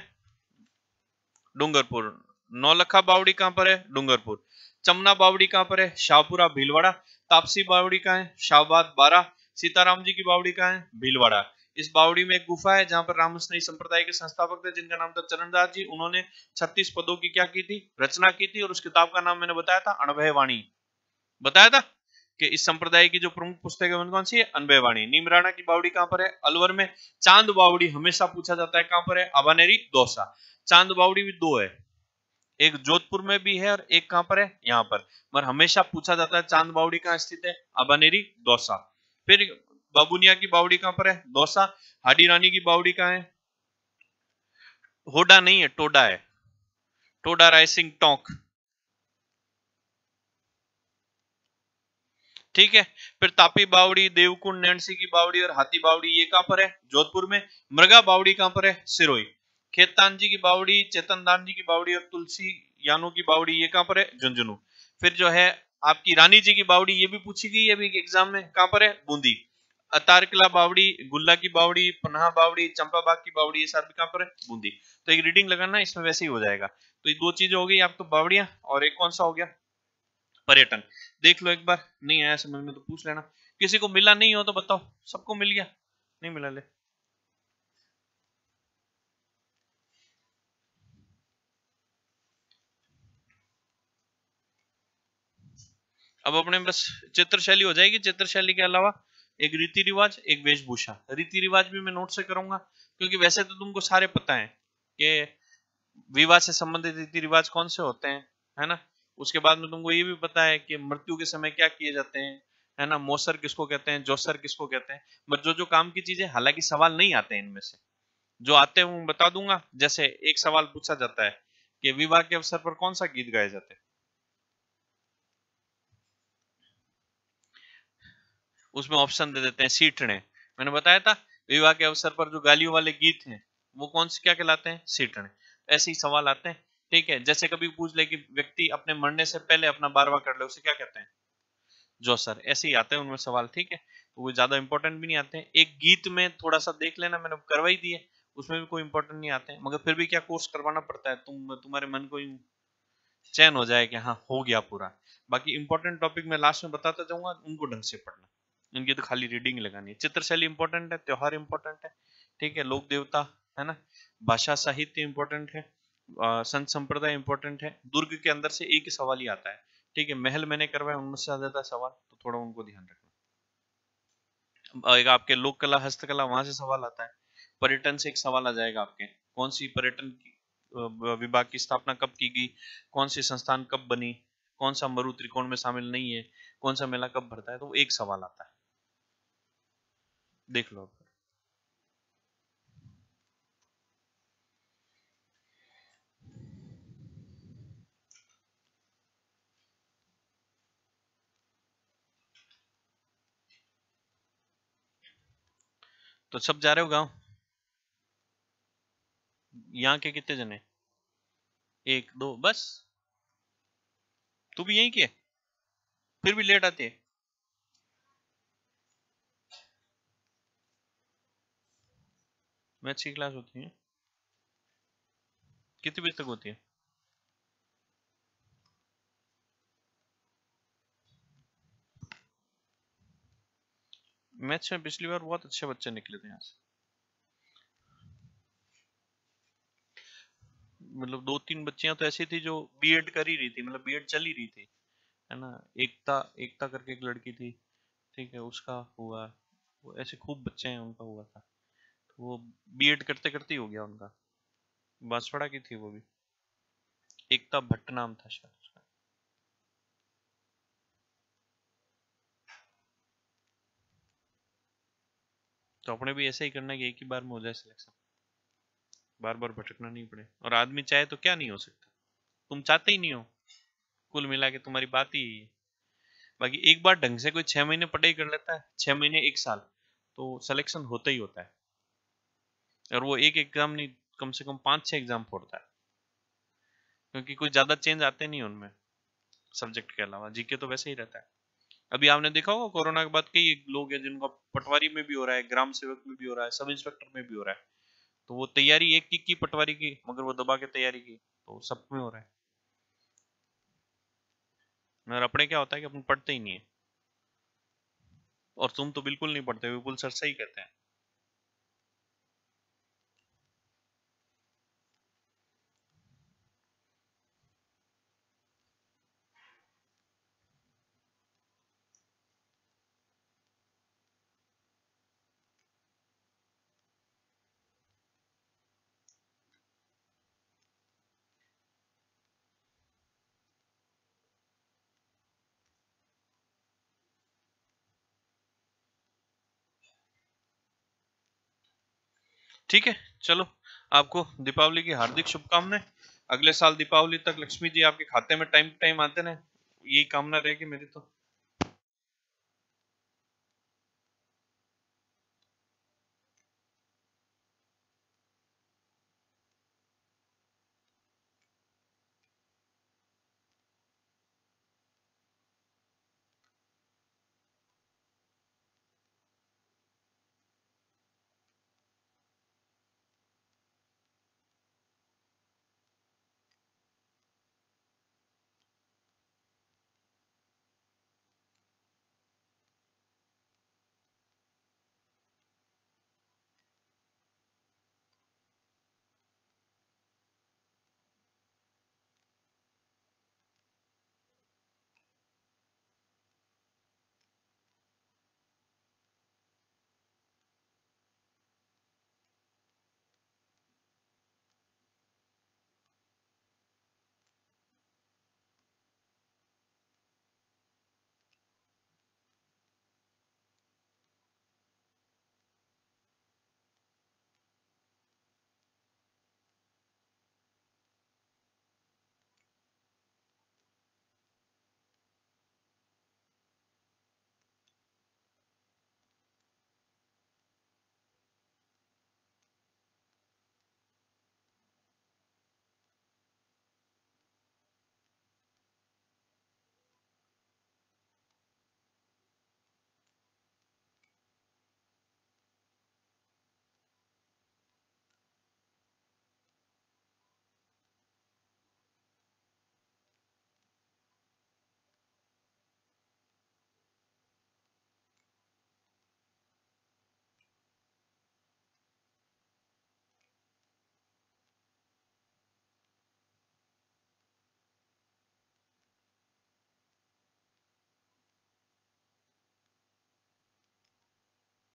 डूंगरपुर। नौलखा बावड़ी कहां पर है? डूंगरपुर। चमना बावड़ी कहां पर है? शाहपुरा भीलवाड़ा। तापसी बावड़ी कहां है? शाहबाद 12। सीताराम जी की बावड़ी कहां है? भीलवाड़ा। इस बावड़ी में एक गुफा है जहां पर रामस्नेही संप्रदाय के संस्थापक थे जिनका नाम था चरणदास जी। उन्होंने 36 पदों की क्या की थी, रचना की थी, और उस किताब का नाम मैंने बताया था अनभय वाणी। बताया था कि इस संप्रदाय की जो प्रमुख पुस्तक है कौन सी है, अनभय वाणी। नीमराणा की बावड़ी कहां पर है, अलवर में। चांद बावड़ी हमेशा पूछा जाता है कहां पर है, अबानेरी दौसा। चांद बावड़ी भी दो है, एक जोधपुर में भी है और एक कहां पर है, यहाँ पर। मगर हमेशा पूछा जाता है चांद बावड़ी कहां स्थित है, अबानेरी दौसा। फिर बाबुनिया की बावड़ी कहां पर है, दौसा। हाडी रानी की बावड़ी कहां है, होडा नहीं है, टोडा है, टोडा रायसिंग टोंक। ठीक है। फिर तापी बावड़ी, देवकुंड, नैणसी की बावड़ी और हाथी बावड़ी ये कहां पर है, जोधपुर में। मृगा बावड़ी कहां पर है, सिरोही। खेतान जी की बावड़ी, चेतन दान जी की बावड़ी और तुलसी यानो की बावड़ी ये कहां पर है, झुंझुनू। फिर जो है आपकी रानी जी की बावड़ी, ये भी पूछी गई है अभी एग्जाम में, कहां पर है, बूंदी। अतारकला बावड़ी, गुल्ला की बावड़ी, पन्हा बावड़ी, चंपाबाग की बावड़ी, ये सारी कहां पर है, बूंदी। तो एक रीडिंग लगाना, इसमें वैसे ही हो जाएगा। तो ये दो चीजें हो गई आपको, बावड़ियां और एक कौन सा हो गया, पर्यटन। देख लो एक बार, नहीं आया समझ में तो पूछ लेना। किसी को मिला नहीं हो तो बताओ, सबको मिल गया, नहीं मिला ले। अब अपने बस चित्रशैली हो जाएगी। चित्रशैली के अलावा एक रीति रिवाज, एक वेशभूषा। रीति रिवाज भी मैं नोट से करूंगा, क्योंकि वैसे तो तुमको सारे पता है कि विवाह से संबंधित रीति रिवाज कौन से होते हैं, है ना। उसके बाद में तुमको ये भी पता है कि मृत्यु के समय क्या किए जाते हैं, है ना। मौसर किसको कहते हैं, जोसर किसको कहते हैं। बट जो जो काम की चीजें, हालांकि सवाल नहीं आते हैं इनमें से, जो आते हैं वो बता दूंगा। जैसे एक सवाल पूछा जाता है कि विवाह के अवसर पर कौन सा गीत गाए जाते हैं, उसमें ऑप्शन दे देते हैं सीटने। मैंने बताया था विवाह के अवसर पर जो गालियों वाले गीत हैं वो कौन से क्या कहलाते हैं, सीटने। ऐसे ही सवाल आते हैं। ठीक है। जैसे कभी पूछ ले कि व्यक्ति अपने मरने से पहले अपना बारवा कर ले, उसे क्या कहते हैं, जोसर। ऐसे ही आते हैं उनमें सवाल। ठीक है। तो वो ज्यादा इंपॉर्टेंट भी नहीं आते हैं। एक गीत में थोड़ा सा देख लेना, मैंने करवाई दी है, उसमें भी कोई इंपॉर्टेंट नहीं आते हैं। मगर फिर भी क्या कोर्स करवाना पड़ता है, तुम्हारे मन को चैन हो जाए कि हाँ हो गया पूरा। बाकी इंपॉर्टेंट टॉपिक मैं लास्ट में बताता जाऊंगा, उनको ढंग से पढ़ना। इनकी तो खाली रीडिंग लगानी है। चित्रशैली इंपॉर्टेंट है, त्योहार इंपॉर्टेंट है, ठीक है, लोक देवता, है ना, भाषा साहित्य इंपॉर्टेंट है, संत संप्रदाय इंपॉर्टेंट है। दुर्ग के अंदर से एक ही सवाल ही आता है। ठीक है। महल मैंने करवाए, उनमें से आ जाता है सवाल, तो थोड़ा उनको ध्यान रखना। एक आपके लोक कला हस्तकला, वहां से सवाल आता है। पर्यटन से एक सवाल आ जाएगा आपके, कौन सी पर्यटन की विभाग की स्थापना कब की गई, कौन सी संस्थान कब बनी, कौन सा मरु त्रिकोण में शामिल नहीं है, कौन सा मेला कब भरता है, तो एक सवाल आता है। देख लो। तो सब जा रहे हो गाँव, यहाँ के कितने जने, एक दो बस। तू भी यहीं के, फिर भी लेट आते है। मैथ्स की क्लास होती है, कितने बजे तक होती है। मैथ्स में पिछली बार बहुत अच्छे बच्चे निकले थे यहाँ से, मतलब दो तीन बच्चियां तो ऐसी थी जो बीएड कर ही रही थी, मतलब बीएड चल ही रही थी, है ना। एकता, एकता करके एक लड़की थी, ठीक है, उसका हुआ। वो ऐसे खूब बच्चे हैं उनका हुआ था, तो वो बीएड करते करते ही हो गया उनका। बांसवाड़ा की थी वो भी, एकता भट्ट नाम था शायद उसका। तो अपने भी ऐसा ही करना कि एक ही बार में हो जाए सिलेक्शन, बार बार भटकना नहीं पड़े। और आदमी चाहे तो क्या नहीं हो सकता, तुम चाहते ही नहीं हो, कुल मिला के तुम्हारी बात ही यही है। बाकी एक बार ढंग से कोई 6 महीने पढ़ाई कर लेता है, 6 महीने एक साल, तो सिलेक्शन होता ही होता है। और वो एक एग्जाम नहीं, कम से कम 5-6 एग्जाम फोड़ता है, क्योंकि कोई ज्यादा चेंज आते नहीं उनमें सब्जेक्ट के अलावा। जीके तो वैसे ही रहता है। अभी आपने देखा होगा कोरोना के बाद कई लोग हैं जिनका पटवारी में भी हो रहा है, ग्राम सेवक में भी हो रहा है, सब इंस्पेक्टर में भी हो रहा है। तो वो तैयारी एक की पटवारी की, मगर वो दबा के तैयारी की, तो सब में हो रहा है। मगर अपने क्या होता है कि अपन पढ़ते ही नहीं है। और तुम तो बिल्कुल नहीं पढ़ते, बिल्कुल सर सही कहते हैं। ठीक है, चलो आपको दीपावली की हार्दिक शुभकामनाएं। अगले साल दीपावली तक लक्ष्मी जी आपके खाते में टाइम टाइम आते रहे, यही कामना रहेगी मेरी तो।